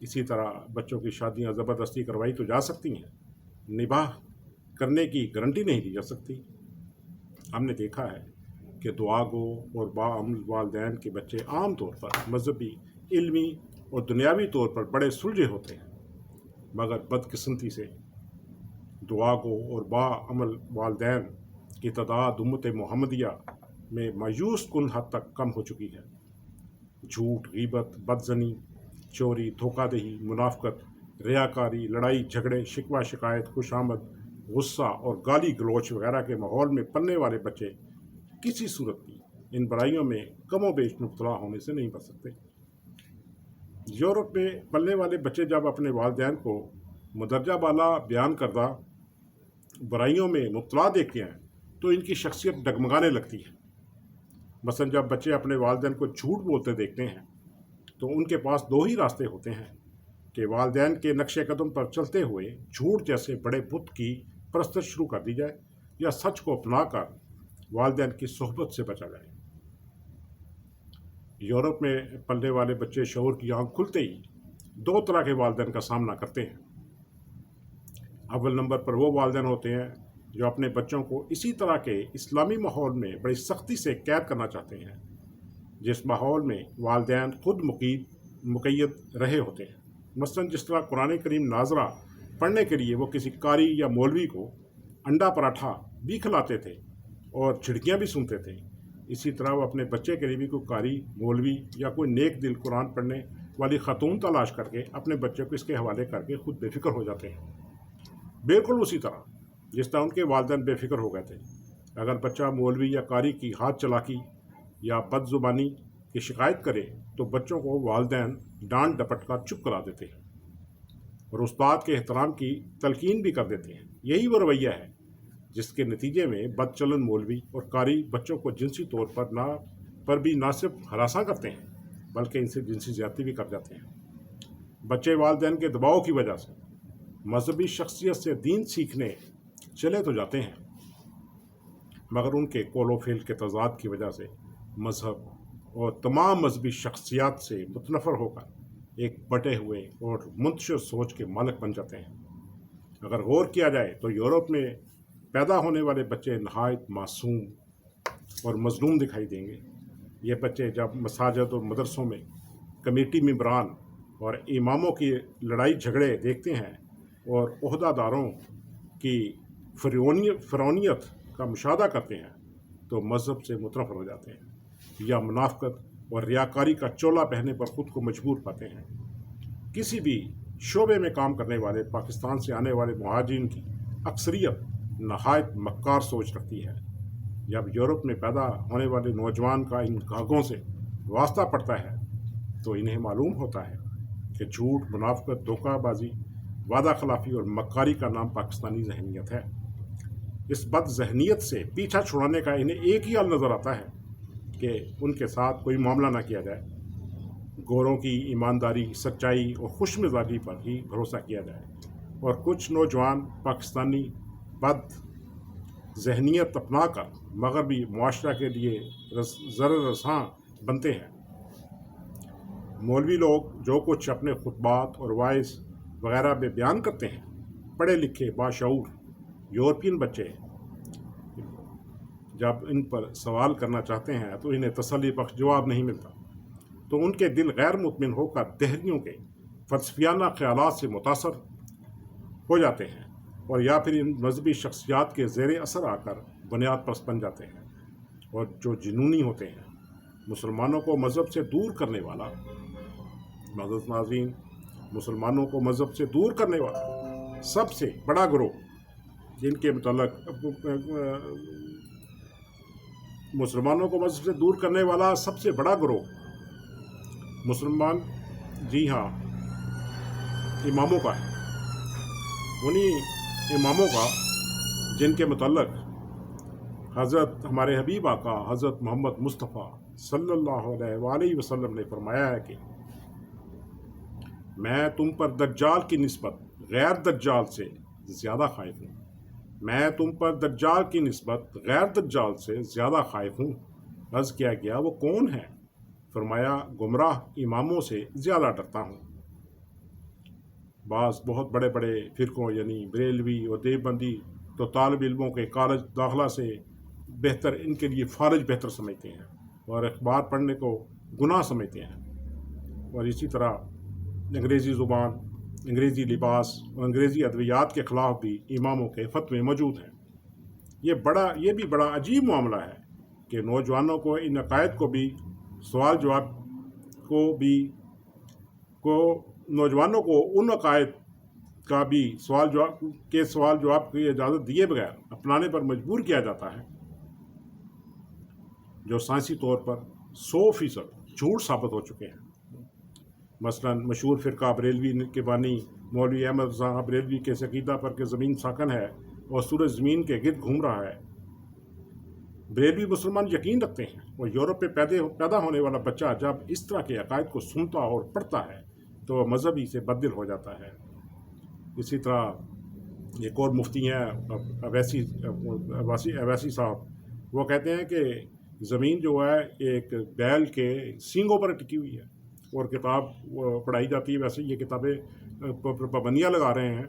اسی طرح بچوں کی شادیاں زبردستی کروائی تو جا سکتی ہیں، نباہ کرنے کی گارنٹی نہیں دی جا سکتی۔ ہم نے دیکھا ہے کہ دعا گو اور باعمل والدین کے بچے عام طور پر مذہبی، علمی اور دنیاوی طور پر بڑے سلجھے ہوتے ہیں، مگر بدقسمتی سے دعا گو اور باعمل والدین کی تعداد امت محمدیہ میں مایوس کن حد تک کم ہو چکی ہے۔ جھوٹ، غیبت، بدزنی، چوری، دھوکہ دہی، منافقت، ریاکاری، لڑائی جھگڑے، شکوہ شکایت، خوش آمد، غصہ اور گالی گلوچ وغیرہ کے ماحول میں پلنے والے بچے کسی صورت بھی ان برائیوں میں کم و بیش مبتلا ہونے سے نہیں بچ سکتے۔ یورپ میں پلنے والے بچے جب اپنے والدین کو مدرجہ بالا بیان کردہ برائیوں میں مبتلا دیکھتے ہیں تو ان کی شخصیت ڈگمگانے لگتی ہے۔ مثلا جب بچے اپنے والدین کو جھوٹ بولتے دیکھتے ہیں تو ان کے پاس دو ہی راستے ہوتے ہیں کہ والدین کے نقش قدم پر چلتے ہوئے جھوٹ جیسے بڑے بت کی پرستش شروع کر دی جائے، یا سچ کو اپنا کر والدین کی صحبت سے بچا جائے۔ یورپ میں پلنے والے بچے شعور کی آنکھ کھلتے ہی دو طرح کے والدین کا سامنا کرتے ہیں۔ اول نمبر پر وہ والدین ہوتے ہیں جو اپنے بچوں کو اسی طرح کے اسلامی ماحول میں بڑی سختی سے قید کرنا چاہتے ہیں جس ماحول میں والدین خود مقید رہے ہوتے ہیں۔ مثلا جس طرح قرآن کریم ناظرہ پڑھنے کے لیے وہ کسی قاری یا مولوی کو انڈا پراٹھا بھی کھلاتے تھے اور چھڑکیاں بھی سنتے تھے، اسی طرح وہ اپنے بچے کے لیے بھی کوئی قاری، مولوی یا کوئی نیک دل قرآن پڑھنے والی خاتون تلاش کر کے اپنے بچے کو اس کے حوالے کر کے خود بے فکر ہو جاتے ہیں۔ بالکل اسی طرح جس طرح ان کے والدین بے فکر ہو گئے تھے۔ اگر بچہ مولوی یا قاری کی ہاتھ چلاکی یا بد زبانی کی شکایت کرے تو بچوں کو والدین ڈانٹ ڈپٹ کر چپ کرا دیتے ہیں اور استاد کے احترام کی تلقین بھی کر دیتے ہیں۔ یہی وہ رویہ ہے جس کے نتیجے میں بد چلن مولوی اور قاری بچوں کو جنسی طور پر بھی نہ صرف ہراساں کرتے ہیں بلکہ ان سے جنسی زیادتی بھی کر جاتے ہیں۔ بچے والدین کے دباؤ کی وجہ سے مذہبی شخصیت سے دین سیکھنے چلے تو جاتے ہیں، مگر ان کے قول و فعل کے تضاد کی وجہ سے مذہب اور تمام مذہبی شخصیات سے متنفر ہو کر ایک بٹے ہوئے اور منتشر سوچ کے مالک بن جاتے ہیں۔ اگر غور کیا جائے تو یورپ میں پیدا ہونے والے بچے نہایت معصوم اور مظلوم دکھائی دیں گے۔ یہ بچے جب مساجد اور مدرسوں میں کمیٹی ممبران اور اماموں کی لڑائی جھگڑے دیکھتے ہیں اور عہدہ داروں کی فرعونیت کا مشاہدہ کرتے ہیں تو مذہب سے متنفر ہو جاتے ہیں یا منافقت اور ریاکاری کا چولا پہننے پر خود کو مجبور پاتے ہیں۔ کسی بھی شعبے میں کام کرنے والے پاکستان سے آنے والے مہاجرین کی اکثریت نہایت مکار سوچ رکھتی ہے۔ جب یورپ میں پیدا ہونے والے نوجوان کا ان گاہکوں سے واسطہ پڑتا ہے تو انہیں معلوم ہوتا ہے کہ جھوٹ، منافقت، دھوکہ بازی، وعدہ خلافی اور مکاری کا نام پاکستانی ذہنیت ہے۔ اس بد ذہنیت سے پیچھا چھڑانے کا انہیں ایک ہی حل نظر آتا ہے کہ ان کے ساتھ کوئی معاملہ نہ کیا جائے، گوروں کی ایمانداری، سچائی اور خوش مزاجی پر ہی بھروسہ کیا جائے، اور کچھ نوجوان پاکستانی بد ذہنیت اپنا کر مغربی معاشرہ کے لیے ضرر رساں بنتے ہیں۔ مولوی لوگ جو کچھ اپنے خطبات اور وائز وغیرہ میں بیان کرتے ہیں، پڑھے لکھے باشعور یورپین بچے جب ان پر سوال کرنا چاہتے ہیں تو انہیں تسلی بخش جواب نہیں ملتا، تو ان کے دل غیر مطمئن ہو کر دہریوں کے فلسفیانہ خیالات سے متاثر ہو جاتے ہیں اور یا پھر ان مذہبی شخصیات کے زیر اثر آ کر بنیاد پرست بن جاتے ہیں، اور جو جنونی ہوتے ہیں۔ مسلمانوں کو مذہب سے دور کرنے والا، معزز ناظرین، مسلمانوں کو مذہب سے دور کرنے والا سب سے بڑا گروہ جن کے متعلق مسلمانوں کو مذہب سے دور کرنے والا سب سے بڑا گروہ مسلمان، جی ہاں، اماموں کا ہے۔ انہی اماموں کا جن کے متعلق حضرت ہمارے حبیب آقا حضرت محمد مصطفیٰ صلی اللہ علیہ وآلہ وسلم نے فرمایا ہے کہ میں تم پر دجال کی نسبت غیر دجال سے زیادہ خائف ہوں۔ میں تم پر دجال کی نسبت غیر دجال سے زیادہ خائف ہوں۔ عرض کیا گیا وہ کون ہے؟ فرمایا گمراہ اماموں سے زیادہ ڈرتا ہوں۔ بعض بہت بڑے بڑے فرقوں یعنی بریلوی اور دیوبندی تو طالب علموں کے کالج داخلہ سے بہتر ان کے لیے فارج بہتر سمجھتے ہیں اور اخبار پڑھنے کو گناہ سمجھتے ہیں. اور اسی طرح انگریزی زبان، انگریزی لباس اور انگریزی ادویات کے خلاف بھی اماموں کے فتوے موجود ہیں. یہ بھی بڑا عجیب معاملہ ہے کہ نوجوانوں کو ان عقائد کو بھی سوال جواب نوجوانوں کو ان عقائد کا بھی سوال جواب کی اجازت دیے بغیر اپنانے پر مجبور کیا جاتا ہے، جو سائنسی طور پر 100% جھوٹ ثابت ہو چکے ہیں. مثلا مشہور فرقہ بریلوی کے بانی مولوی احمد صاحب بریلوی کے عقیدہ پر کہ زمین ساکن ہے اور سورج زمین کے گرد گھوم رہا ہے. بریلوی مسلمان یقین رکھتے ہیں اور یورپ میں پیدا ہونے والا بچہ جب اس طرح کے عقائد کو سنتا اور پڑھتا ہے تو وہ مذہبی سے بدل ہو جاتا ہے. اسی طرح ایک اور مفتی ہیں اویسی صاحب، وہ کہتے ہیں کہ زمین جو ہے ایک بیل کے سینگوں پر ٹکی ہوئی ہے اور کتاب پڑھائی جاتی ہے. ویسے یہ کتابیں پابندیاں لگا رہے ہیں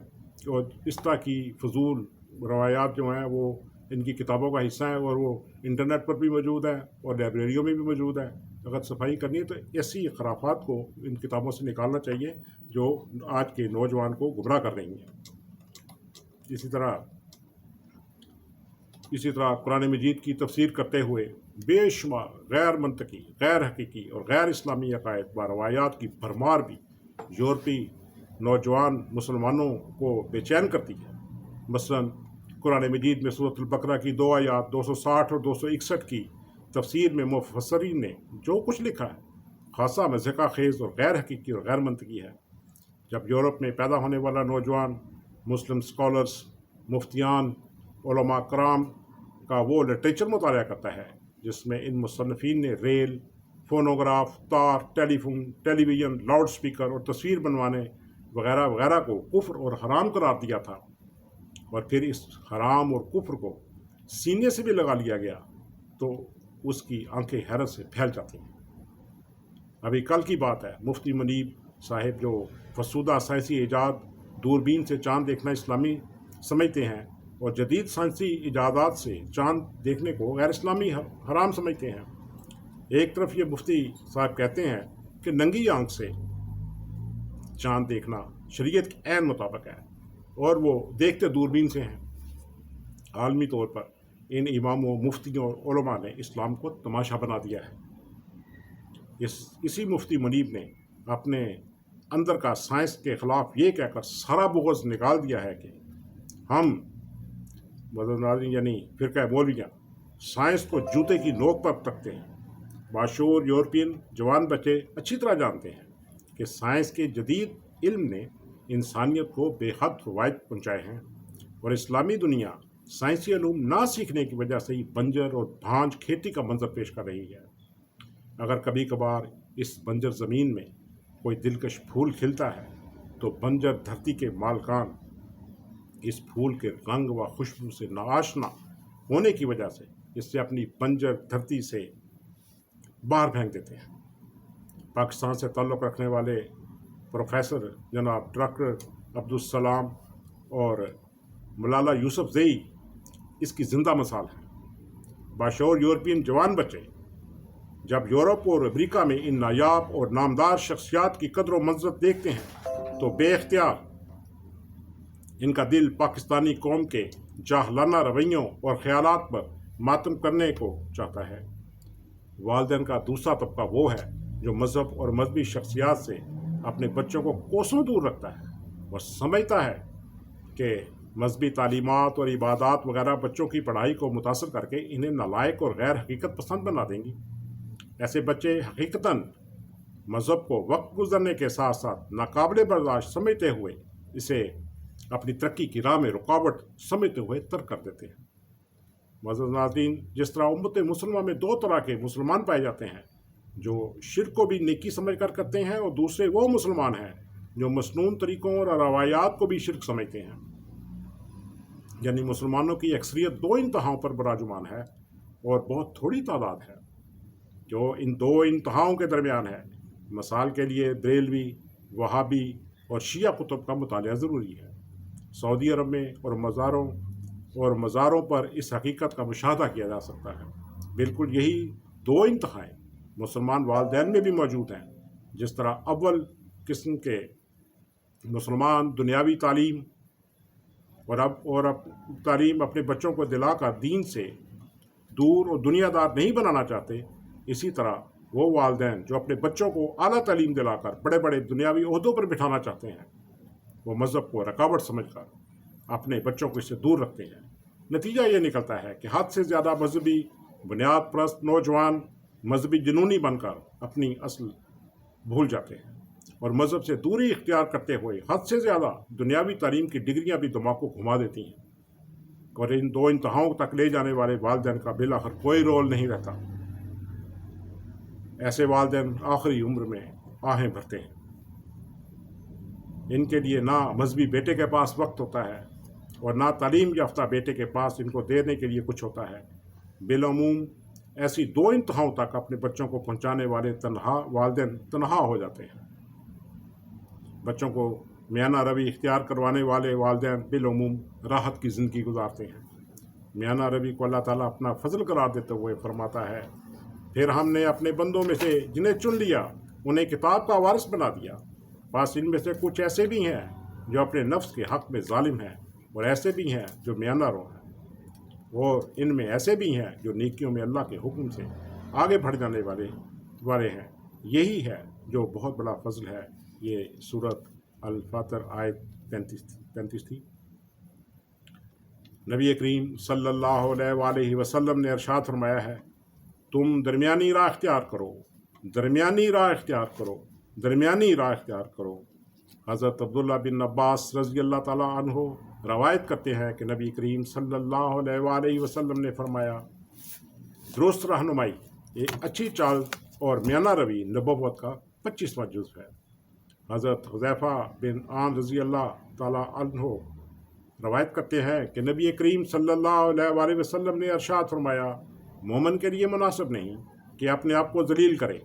اور اس طرح کی فضول روایات جو ہیں وہ ان کی کتابوں کا حصہ ہیں اور وہ انٹرنیٹ پر بھی موجود ہیں اور لائبریریوں میں بھی موجود ہیں. اگر صفائی کرنی ہے تو ایسی خرافات کو ان کتابوں سے نکالنا چاہیے جو آج کے نوجوان کو گمراہ کر رہی ہیں. اسی طرح قرآن مجید کی تفسیر کرتے ہوئے بے شمار غیر منطقی، غیر حقیقی اور غیر اسلامی عقائد و روایات کی بھرمار بھی یورپی نوجوان مسلمانوں کو بے چین کرتی ہے. مثلا قرآن مجید میں سورۃ البقرہ کی 2 آیات 260 اور 261 کی تفسیر میں مفسرین نے جو کچھ لکھا ہے خاصا مضحکہ خیز اور غیر حقیقی اور غیر منطقی ہے. جب یورپ میں پیدا ہونے والا نوجوان مسلم اسکالرس، مفتیان، علماء کرام کا وہ لٹریچر مطالعہ کرتا ہے جس میں ان مصنفین نے ریل، فونوگراف، تار، ٹیلی فون، ٹیلی ویژن، لاؤڈ سپیکر اور تصویر بنوانے وغیرہ وغیرہ کو کفر اور حرام قرار دیا تھا اور پھر اس حرام اور کفر کو سینے سے بھی لگا لیا گیا تو اس کی آنکھیں حیرت سے پھیل جاتی ہیں. ابھی کل کی بات ہے، مفتی منیب صاحب جو فرسودہ سائنسی ایجاد دوربین سے چاند دیکھنا اسلامی سمجھتے ہیں اور جدید سائنسی ایجادات سے چاند دیکھنے کو غیر اسلامی حرام سمجھتے ہیں. ایک طرف یہ مفتی صاحب کہتے ہیں کہ ننگی آنکھ سے چاند دیکھنا شریعت کے عین مطابق ہے اور وہ دیکھتے دوربین سے ہیں. عالمی طور پر ان اماموں، مفتیوں اور علماء نے اسلام کو تماشا بنا دیا ہے. اسی مفتی منیب نے اپنے اندر کا سائنس کے خلاف یہ کہہ کر سارا بغض نکال دیا ہے کہ ہم یعنی فرقہ مولویہ سائنس کو جوتے کی نوک پر رکھتے ہیں. باشعور یورپین جوان بچے اچھی طرح جانتے ہیں کہ سائنس کے جدید علم نے انسانیت کو بے حد فوائد پہنچائے ہیں اور اسلامی دنیا سائنسی علوم نہ سیکھنے کی وجہ سے ہی بنجر اور بھانج کھیتی کا منظر پیش کر رہی ہے. اگر کبھی کبھار اس بنجر زمین میں کوئی دلکش پھول کھلتا ہے تو بنجر دھرتی کے مالکان اس پھول کے رنگ و خوشبو سے ناآشنا ہونے کی وجہ سے اس سے اپنی بنجر دھرتی سے باہر پھینک دیتے ہیں. پاکستان سے تعلق رکھنے والے پروفیسر جناب ڈاکٹر عبدالسلام اور ملالہ یوسف زئی اس کی زندہ مثال ہیں. باشعور یورپین جوان بچے جب یورپ اور امریکہ میں ان نایاب اور نامدار شخصیات کی قدر و منزلت دیکھتے ہیں تو بے اختیار ان کا دل پاکستانی قوم کے جاہلانہ رویوں اور خیالات پر ماتم کرنے کو چاہتا ہے. والدین کا دوسرا طبقہ وہ ہے جو مذہب اور مذہبی شخصیات سے اپنے بچوں کو کوسوں دور رکھتا ہے اور سمجھتا ہے کہ مذہبی تعلیمات اور عبادات وغیرہ بچوں کی پڑھائی کو متاثر کر کے انہیں نالائق اور غیر حقیقت پسند بنا دیں گی. ایسے بچے حقیقتاً مذہب کو وقت گزرنے کے ساتھ ساتھ ناقابل برداشت سمجھتے ہوئے اسے اپنی ترقی کی راہ میں رکاوٹ سمجھتے ہوئے ترک کر دیتے ہیں. معزز ناظرین، جس طرح امت مسلمہ میں 2 طرح کے مسلمان پائے جاتے ہیں جو شرک کو بھی نیکی سمجھ کر کرتے ہیں اور دوسرے وہ مسلمان ہیں جو مسنون طریقوں اور روایات کو بھی شرک سمجھتے ہیں. یعنی مسلمانوں کی اکثریت 2 انتہاؤں پر براجمان ہے اور بہت تھوڑی تعداد ہے جو ان 2 انتہاؤں کے درمیان ہے. مثال کے لیے بریلوی، وہابی اور شیعہ کتب کا مطالعہ ضروری ہے۔ سعودی عرب میں اور مزاروں پر اس حقیقت کا مشاہدہ کیا جا سکتا ہے۔ بالکل یہی دو انتہائیں مسلمان والدین میں بھی موجود ہیں۔ جس طرح اول قسم کے مسلمان دنیاوی تعلیم اور تعلیم اپنے بچوں کو دلا کر دین سے دور اور دنیا دار نہیں بنانا چاہتے، اسی طرح وہ والدین جو اپنے بچوں کو اعلیٰ تعلیم دلا کر بڑے بڑے دنیاوی عہدوں پر بٹھانا چاہتے ہیں، وہ مذہب کو رکاوٹ سمجھ کر اپنے بچوں کو اس سے دور رکھتے ہیں۔ نتیجہ یہ نکلتا ہے کہ حد سے زیادہ مذہبی بنیاد پرست نوجوان مذہبی جنونی بن کر اپنی اصل بھول جاتے ہیں، اور مذہب سے دوری اختیار کرتے ہوئے حد سے زیادہ دنیاوی تعلیم کی ڈگریاں بھی دماغ کو گھما دیتی ہیں، اور ان دو انتہاؤں تک لے جانے والے والدین کا بالآخر کوئی رول نہیں رہتا۔ ایسے والدین آخری عمر میں آہیں بھرتے ہیں۔ ان کے لیے نہ مذہبی بیٹے کے پاس وقت ہوتا ہے اور نہ تعلیم یافتہ بیٹے کے پاس ان کو دینے کے لیے کچھ ہوتا ہے۔ بالعموم ایسی دو انتہاؤں تک اپنے بچوں کو پہنچانے والے والدین تنہا ہو جاتے ہیں۔ بچوں کو میانہ روی اختیار کروانے والے والدین بالعموم راحت کی زندگی گزارتے ہیں۔ میانہ روی کو اللہ تعالیٰ اپنا فضل قرار دیتے ہوئے فرماتا ہے، پھر ہم نے اپنے بندوں میں سے جنہیں چن لیا انہیں کتاب کا وارث بنا دیا، بس ان میں سے کچھ ایسے بھی ہیں جو اپنے نفس کے حق میں ظالم ہیں، اور ایسے بھی ہیں جو میانہ رو ہیں، اور ان میں ایسے بھی ہیں جو نیکیوں میں اللہ کے حکم سے آگے بڑھ جانے والے ہیں۔ یہی ہے جو بہت بڑا فضل ہے۔ یہ سورۃ الفاطر آیت 35 تھی۔ نبی کریم صلی اللہ علیہ وآلہ وسلم نے ارشاد فرمایا ہے، تم درمیانی راہ اختیار کرو، درمیانی راہ اختیار کرو، درمیانی راہ اختیار کرو۔ حضرت عبداللہ بن عباس رضی اللہ تعالیٰ عنہ روایت کرتے ہیں کہ نبی کریم صلی اللہ علیہ وآلہ وسلم نے فرمایا، درست رہنمائی، ایک اچھی چال اور میانہ روی نبوت کا 25واں جزو ہے۔ حضرت حذیفہ بن عامر رضی اللہ تعالیٰ عنہ روایت کرتے ہیں کہ نبی کریم صلی اللہ علیہ وآلہ وسلم نے ارشاد فرمایا، مومن کے لیے مناسب نہیں کہ اپنے آپ کو ذلیل کرے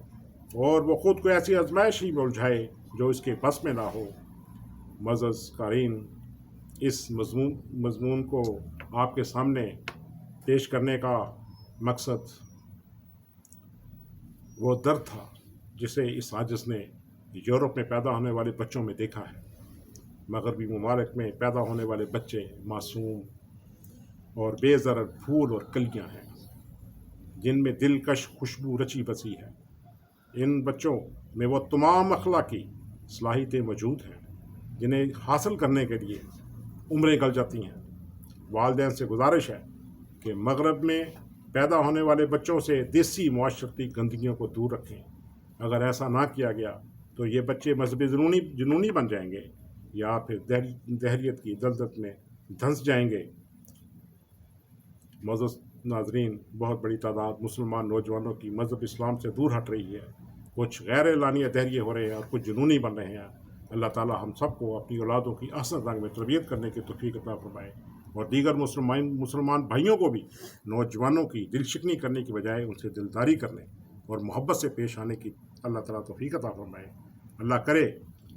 اور وہ خود کو ایسی آزمائش ہی میں الجھائے جو اس کے بس میں نہ ہو۔ معزز قارئین، اس مضمون کو آپ کے سامنے پیش کرنے کا مقصد وہ درد تھا جسے اس عاجز نے یورپ میں پیدا ہونے والے بچوں میں دیکھا ہے۔ مغربی ممالک میں پیدا ہونے والے بچے معصوم اور بے ضرر پھول اور کلیاں ہیں جن میں دلکش خوشبو رچی بسی ہے۔ ان بچوں میں وہ تمام اخلاقی صلاحیتیں موجود ہیں جنہیں حاصل کرنے کے لیے عمریں گل جاتی ہیں۔ والدین سے گزارش ہے کہ مغرب میں پیدا ہونے والے بچوں سے دیسی معاشرتی گندگیوں کو دور رکھیں۔ اگر ایسا نہ کیا گیا تو یہ بچے مذہبی جنونی بن جائیں گے یا پھر دہریت کی دلدل میں دھنس جائیں گے۔ معزز ناظرین، بہت بڑی تعداد مسلمان نوجوانوں کی مذہب اسلام سے دور ہٹ رہی ہے، کچھ غیر اعلانیہ دہریے ہو رہے ہیں اور کچھ جنونی بن رہے ہیں۔ اللہ تعالیٰ ہم سب کو اپنی اولادوں کی احسن رنگ میں تربیت کرنے کی توفیق عطا فرمائے، اور دیگر مسلمان بھائیوں کو بھی نوجوانوں کی دل شکنی کرنے کی بجائے ان سے دلداری کرنے اور محبت سے پیش آنے کی اللہ تعالیٰ توفیق عطا فرمائے۔ اللہ کرے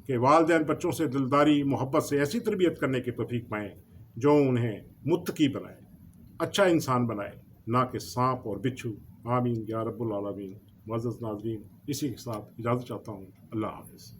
کہ والدین بچوں سے دلداری محبت سے ایسی تربیت کرنے کی توفیق پائیں جو انہیں متقی بنائے، اچھا انسان بنائے، نہ کہ سانپ اور بچھو۔ آمین یا رب العالمین۔ معزز ناظرین، اسی کے ساتھ اجازت چاہتا ہوں۔ اللہ حافظ۔